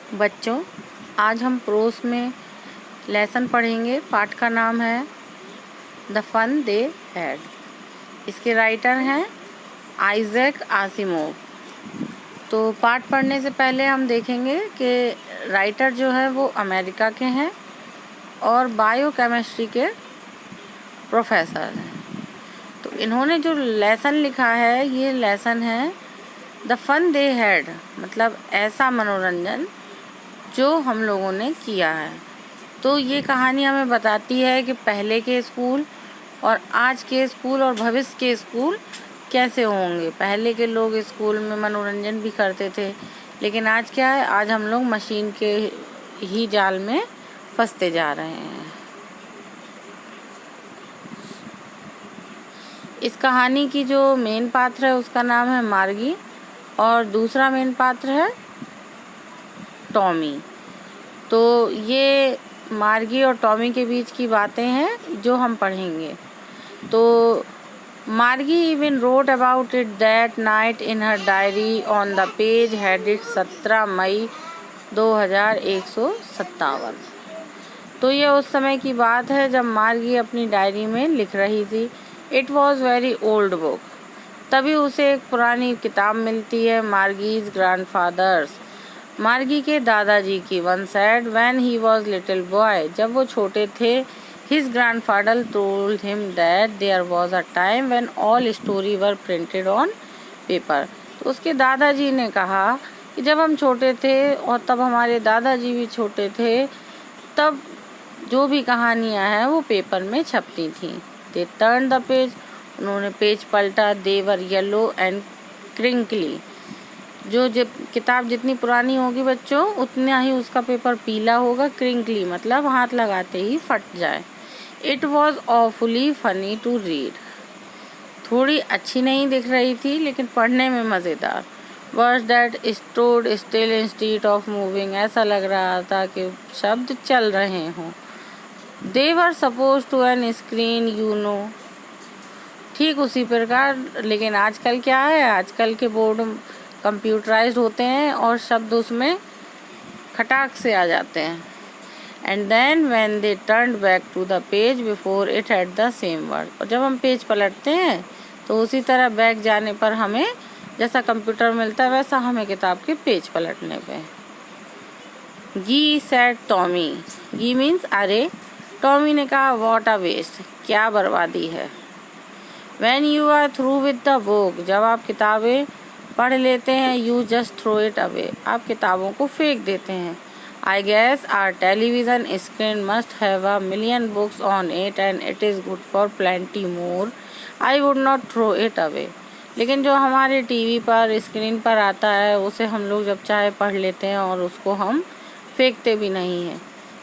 बच्चों, आज हम प्रोस में लेसन पढ़ेंगे। पाठ का नाम है द फन दे हैड। इसके राइटर हैं आइजैक आसिमोव। तो पाठ पढ़ने से पहले हम देखेंगे कि राइटर जो है वो अमेरिका के हैं और बायोकेमिस्ट्री के प्रोफेसर हैं। तो इन्होंने जो लेसन लिखा है, ये लेसन है द फन दे हैड, मतलब ऐसा मनोरंजन जो हम लोगों ने किया है। तो ये कहानी हमें बताती है कि पहले के स्कूल और आज के स्कूल और भविष्य के स्कूल कैसे होंगे। पहले के लोग स्कूल में मनोरंजन भी करते थे, लेकिन आज क्या है, आज हम लोग मशीन के ही जाल में फंसते जा रहे हैं। इस कहानी की जो मेन पात्र है उसका नाम है मार्गी और दूसरा मेन पात्र है टॉमी। तो ये मार्गी और टॉमी के बीच की बातें हैं जो हम पढ़ेंगे। तो मार्गी even wrote about it that night in her diary on the page headed 17 मई 2157। तो ये उस समय की बात है जब मार्गी अपनी डायरी में लिख रही थी। It was very old book. तभी उसे एक पुरानी किताब मिलती है, मार्गीज ग्रैंडफादर्स, मार्गी के दादाजी की। One said when he was little boy, जब वो छोटे थे, his grandfather told him that there was a time when all story were printed on paper. तो उसके दादाजी ने कहा कि जब हम छोटे थे और तब हमारे दादाजी भी छोटे थे, तब जो भी कहानियाँ हैं वो पेपर में छपती थीं। दे टर्न द पेज, उन्होंने पेज पलटा। दे वर येलो एंड क्रिंकली, जो किताब जितनी पुरानी होगी बच्चों, उतना ही उसका पेपर पीला होगा। क्रिंकली मतलब हाथ लगाते ही फट जाए। It was awfully funny to read, थोड़ी अच्छी नहीं दिख रही थी लेकिन पढ़ने में मज़ेदार। Words that stood still instead of moving, ऐसा लग रहा था कि शब्द चल रहे हों। They were suppose to on screen you know, ठीक उसी प्रकार। लेकिन आजकल क्या है, आजकल के बोर्ड कंप्यूटराइज्ड होते हैं और शब्द उसमें खटाक से आ जाते हैं। And then when they turned back to the page before it had the same word, और जब हम पेज पलटते हैं तो उसी तरह बैक जाने पर हमें जैसा कंप्यूटर मिलता है वैसा हमें किताब के पेज पलटने पे। Gee said Tommy, gee means अरे। टॉमी ने कहा व्हाट अ वेस्ट, क्या बर्बादी है। When you are through with the book, जब आप किताबें पढ़ लेते हैं, you just throw it away, आप किताबों को फेंक देते हैं। I guess our television screen must have a million books on it and it is good for plenty more, I would not throw it away. लेकिन जो हमारे टीवी पर स्क्रीन पर आता है उसे हम लोग जब चाहे पढ़ लेते हैं और उसको हम फेंकते भी नहीं हैं।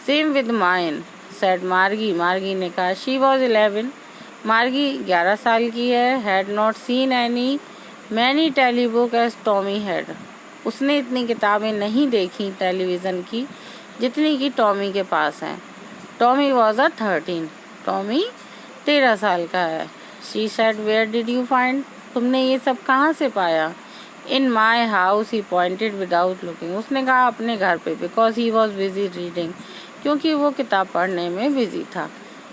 सेम विद माइन सेड मार्गी, मार्गी ने कहा। शी वॉज 11, मार्गी 11 साल की है। Had not seen any many telebook as Tommy had, उसने इतनी किताबें नहीं देखी टेलीविज़न की जितनी कि टॉमी के पास हैं। टॉमी वॉज अ 13, टॉमी 13 साल का है। She said where did you find, तुमने ये सब कहाँ से पाया। In my house, he pointed without looking, उसने कहा अपने घर पे। Because he was busy reading, क्योंकि वो किताब पढ़ने में बिजी था।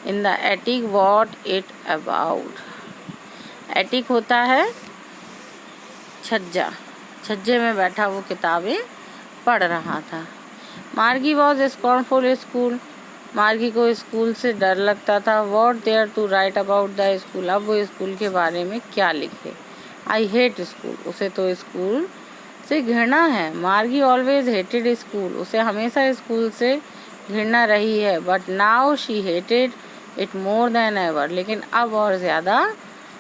In the attic what it about, attic होता है छज्जा, छज्जे में बैठा वो किताबें पढ़ रहा था। मार्गी वॉज स्कॉर्नफुल स्कूल, मार्गी को स्कूल से डर लगता था। What there to write about the school, अब वो स्कूल के बारे में क्या लिखे। आई हेट स्कूल, उसे तो स्कूल से घृणा है। मार्गी ऑलवेज हेटेड स्कूल, उसे हमेशा स्कूल से घृणा रही है। But now she hated it more than ever, लेकिन अब और ज़्यादा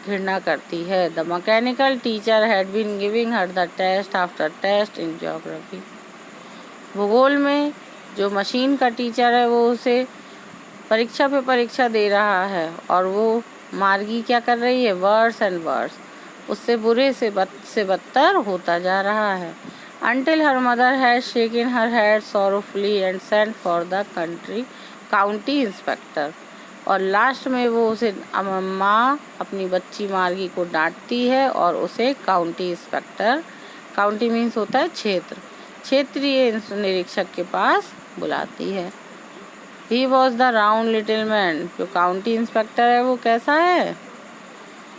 घृणा करती है। The mechanical teacher had been giving her the test after test in geography, भूगोल में जो मशीन का टीचर है वो उसे परीक्षा पे परीक्षा दे रहा है और वो मार्गी क्या कर रही है, वर्स एंड वर्स, उससे बुरे से बदतर होता जा रहा है। Until her mother had shaken her head sorrowfully and sent for the county inspector, और लास्ट में वो उसे माँ अपनी बच्ची मार्गी को डांटती है और उसे काउंटी इंस्पेक्टर, काउंटी मीन्स होता है क्षेत्र, क्षेत्रीय निरीक्षक के पास बुलाती है। He was the round little man, जो काउंटी इंस्पेक्टर है वो कैसा है?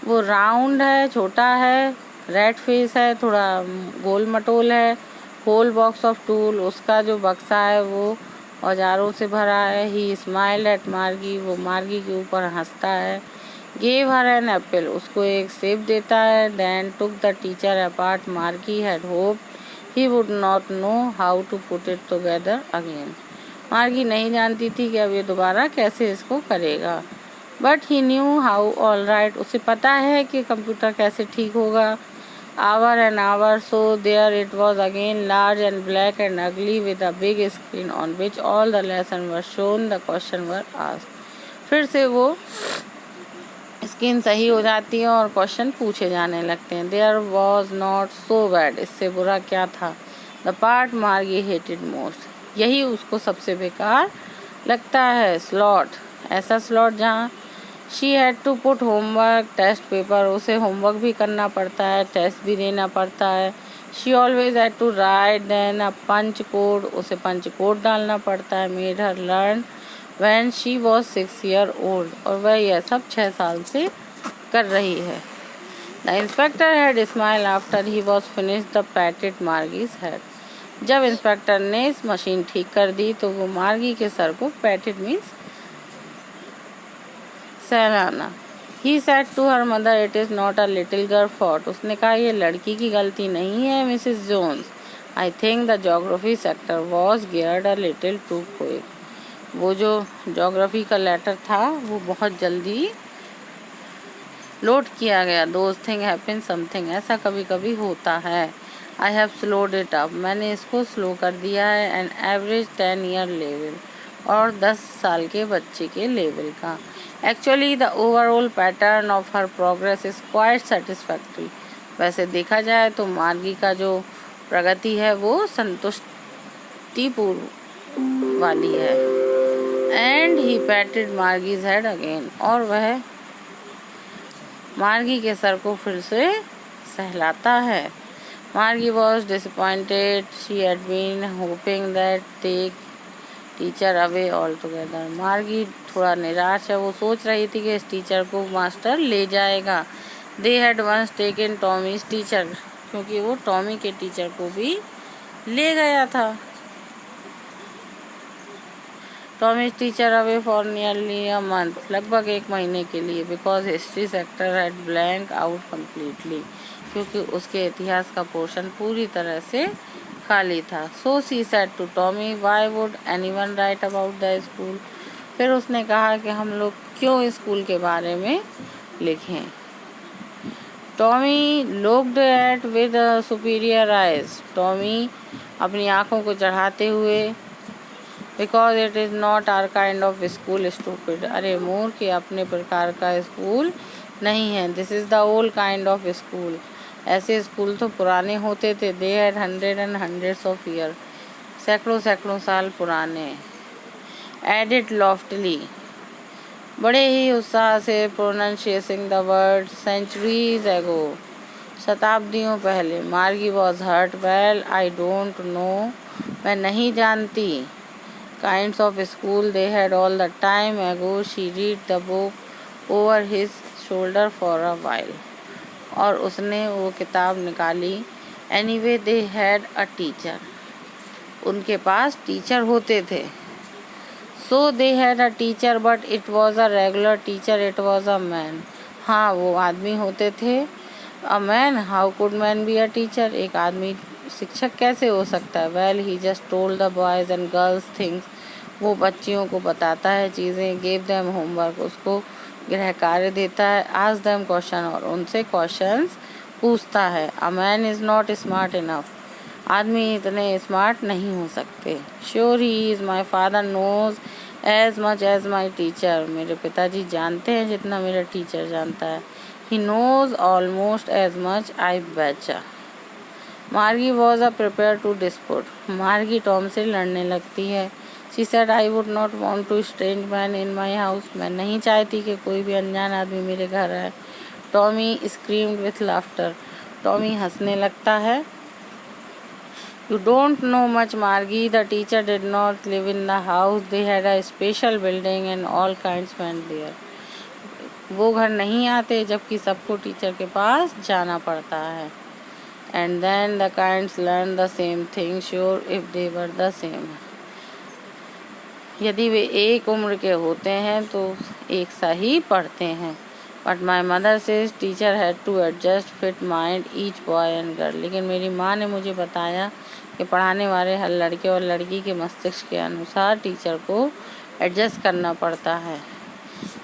वो राउंड है, छोटा है, रेड फेस है, थोड़ा गोल मटोल है। होल बॉक्स ऑफ टूल, उसका जो बक्सा है वो औजारों से भरा है। ही स्माइल्ड एट मार्गी, वो मार्गी के ऊपर हंसता है। गेव हर एन एप्पल, उसको एक सेब देता है। Then took the teacher apart, Margie had hope he would not know how to put it together again. Margie नहीं जानती थी कि अब ये दोबारा कैसे इसको करेगा, but he knew how all right, उसे पता है कि कंप्यूटर कैसे ठीक होगा। Hour and hour, so there it was again, large and black and ugly with a big screen on which all the lesson were shown, the question were asked. फिर से वो स्क्रीन सही हो जाती है और क्वेश्चन पूछे जाने लगते हैं। There was not so bad, इससे बुरा क्या था? The part Margie hated most, यही उसको सबसे बेकार लगता है। Slot, ऐसा स्लॉट जहाँ she had to put homework, test paper, उसे होमवर्क भी करना पड़ता है, टेस्ट भी देना पड़ता है। She always had to write then a punch code, उसे पंच कोड डालना पड़ता है। Made her learn when she was 6 years old, और वह यह सब 6 साल से कर रही है। The inspector had smile after he was finish the patted Margie's head, जब इंस्पेक्टर ने इस मशीन ठीक कर दी तो वो मार्गी के सर को, पैटेड मीन्स सहलाना। He said to her mother, it is not a little girl fault, उसने कहा ये लड़की की गलती नहीं है Mrs Jones. I think the geography sector was geared a little too quick, वो जो जोग्राफी का लेटर था वो बहुत जल्दी लोड किया गया। दोज थिंग हैपन समथिंग, ऐसा कभी कभी होता है। I have slowed it up, मैंने इसको स्लो कर दिया है। एन एवरेज 10 year लेवल, और 10 साल के बच्चे के लेवल का। Actually the overall pattern of her progress is quite satisfactory, वैसे देखा जाए तो मार्गी का जो प्रगति है वो संतुष्टिपूर्व वाली है। And he patted Margie's head again, और वह मार्गी के सर को फिर से सहलाता है। Margie was disappointed, she had been hoping that they teacher away altogether, Margie थोड़ा निराश है, वो सोच रही थी कि इस टीचर को मास्टर ले जाएगा। They had once taken Tommy's teacher, क्योंकि वो टॉमी के टीचर को भी ले गया था। Tommy's teacher away for nearly a month, लगभग 1 महीने के लिए। Because history sector had blank out completely, क्योंकि उसके इतिहास का पोर्शन पूरी तरह से खाली था। So she said to Tommy, why would anyone write about the school, फिर उसने कहा कि हम लोग क्यों स्कूल के बारे में लिखें। Tommy looked at with superior eyes, Tommy अपनी आँखों को चढ़ाते हुए, because it is not our kind of school stupid, अरे मूर्ख, के अपने प्रकार का स्कूल नहीं है। This is the old kind of school, ऐसे स्कूल तो पुराने होते थे। They had 100 and hundreds of years, सैकड़ों सैकड़ों साल पुराने। एडिड लॉफ्टली, बड़े ही उत्साह से, प्रोनाउंसिएटिंग द वर्ड सेंचुरीज एगो, शताब्दियों पहले। Margie was hurt, well I don't know, मैं नहीं जानती। Kinds of school they had all the time ago, she read the book over his shoulder for a while, और उसने वो किताब निकाली। Anyway they had a teacher, उनके पास टीचर होते थे। So they had a teacher but it was a regular teacher, it was a man, हाँ वो आदमी होते थे। A man, how could man be a teacher, एक आदमी शिक्षक कैसे हो सकता है। Well he just told the boys and girls things, वो बच्चियों को बताता है चीज़ें। गिव देम होमवर्क, उसको गृह कार्य देता है। आस्क देम क्वेश्चन, और उनसे क्वेश्चंस पूछता है। A man is not smart enough, आदमी इतने स्मार्ट नहीं हो सकते। Sure he is, my father knows as much as my teacher, मेरे पिताजी जानते हैं जितना मेरा टीचर जानता है। He knows almost as much, I बेचा। Margie was a prepare to dispute, Margie Tom से लड़ने लगती है। She said I would not want to strange man in my house, मैं नहीं चाहती कि कोई भी अनजान आदमी मेरे घर आए। Tommy screamed with laughter, Tommy हंसने लगता है। You don't know much, Margie. The teacher did not live in the house. They had a special building and all kinds went there. वो घर नहीं आते जबकि सबको टीचर के पास जाना पड़ता है. And then the kinds learn the same thing, sure if they were the same. यदि वे एक उम्र के होते हैं तो एक सा ही पढ़ते हैं. But my mother says teacher had to adjust fit mind each boy and girl. लेकिन मेरी माँ ने मुझे बताया कि पढ़ाने वाले हर लड़के और लड़की के मस्तिष्क के अनुसार टीचर को एडजस्ट करना पड़ता है.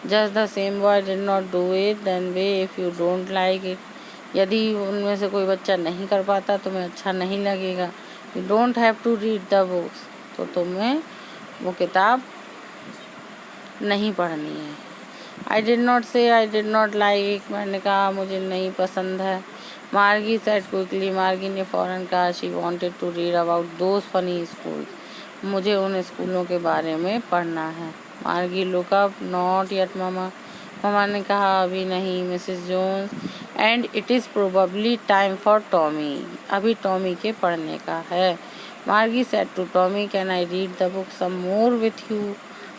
Just the same boy did not do it, then way if you don't like it. यदि उनमें से कोई बच्चा नहीं कर पाता तुम्हें अच्छा नहीं लगेगा. You don't have to read the books. तो तुम्हें वो किताब नहीं पढ़नी है. I did not say I did not like. मैंने कहा मुझे नहीं पसंद है. Margie said quickly. मार्गी ने फ़ौरन कहा she wanted to read about those funny schools. मुझे उन स्कूलों के बारे में पढ़ना है. Margie look up. Not yet mama. Mama ने कहा अभी नहीं Mrs Jones. And it is probably time for Tommy. अभी टॉमी के पढ़ने का है. Margie said to Tommy, can I read the book some more with you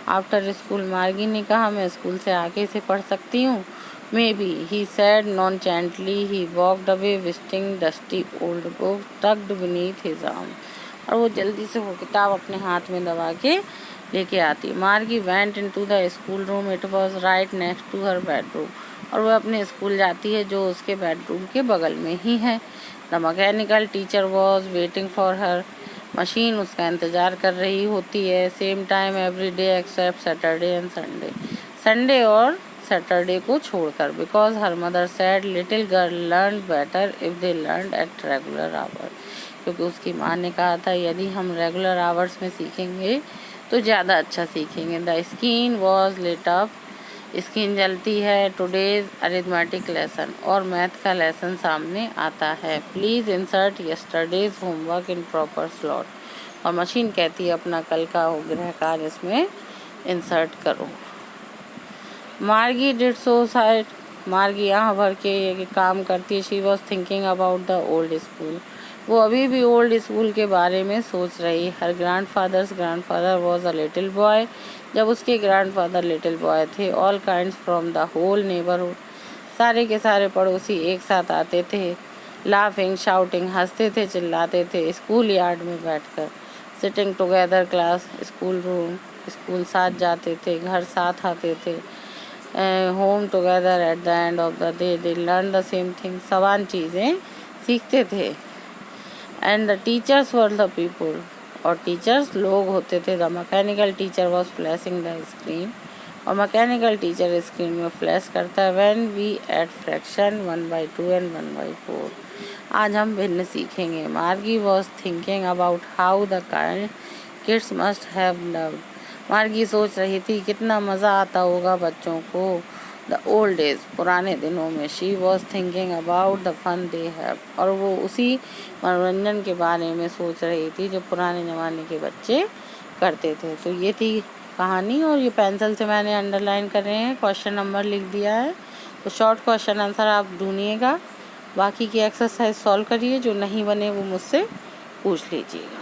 after school? मार्गी ने कहा मैं स्कूल से आके इसे पढ़ सकती हूँ. Maybe, he said nonchalantly. He walked away visiting dusty old book tucked beneath his arm. और वो जल्दी से वो किताब अपने हाथ में दबा के लेके आती. मार्गी went into the school room. It was right next to her bedroom. और वो अपने स्कूल जाती है जो उसके बेडरूम के बगल में ही है. The mechanical teacher was waiting for her. Machine उसका इंतज़ार कर रही होती है. Same time every day except Saturday and Sunday. Sunday और सैटरडे को छोड़कर. Because her mother said little girl learn better if they learn at regular hour. क्योंकि उसकी माँ ने कहा था यदि हम रेगुलर आवर्स में सीखेंगे तो ज़्यादा अच्छा सीखेंगे. The screen was lit up. Screen जलती है. टुडेज अरिथमेटिक लेसन और मैथ का लेसन सामने आता है. Please insert yesterday's homework in proper slot. और मशीन कहती है अपना कल का गृह कार्य इसमें इंसर्ट करो. मार्गी डिड सो साइड. मार्गी यहाँ भर के ये काम करती है. She was thinking about the old school. वो अभी भी ओल्ड स्कूल के बारे में सोच रही. Her grandfather was a little boy. जब उसके ग्रैंडफादर लिटिल बॉय थे. All kinds from the whole neighbourhood. सारे के सारे पड़ोसी एक साथ आते थे. लाफिंग शाउटिंग हंसते थे चिल्लाते थे. स्कूल यार्ड में बैठकर. Sitting together class school room. School साथ जाते थे. घर साथ आते थे. Home together at the end of the day. They learn the same thing. समान चीज़ें सीखते थे. And the teachers were the people. और टीचर्स लोग होते थे. The mechanical teacher was flashing the screen. और मैकेनिकल टीचर स्क्रीन में फ्लैश करता है. When we add fraction 1/2 and 1/4. आज हम भिन्न सीखेंगे. मार्गी was thinking about how the kids must have loved. मार्गी सोच रही थी कितना मज़ा आता होगा बच्चों को. द ओल्ड डेज पुराने दिनों में. She was thinking about the fun they have. और वो उसी मनोरंजन के बारे में सोच रही थी जो पुराने ज़माने के बच्चे करते थे. तो ये थी कहानी और ये पेंसिल से मैंने अंडरलाइन कर रहे हैं. क्वेश्चन नंबर लिख दिया है. तो शॉर्ट क्वेश्चन आंसर आप ढूंढिएगा. बाकी की एक्सरसाइज सॉल्व करिए. जो नहीं बने वो मुझसे पूछ लीजिएगा.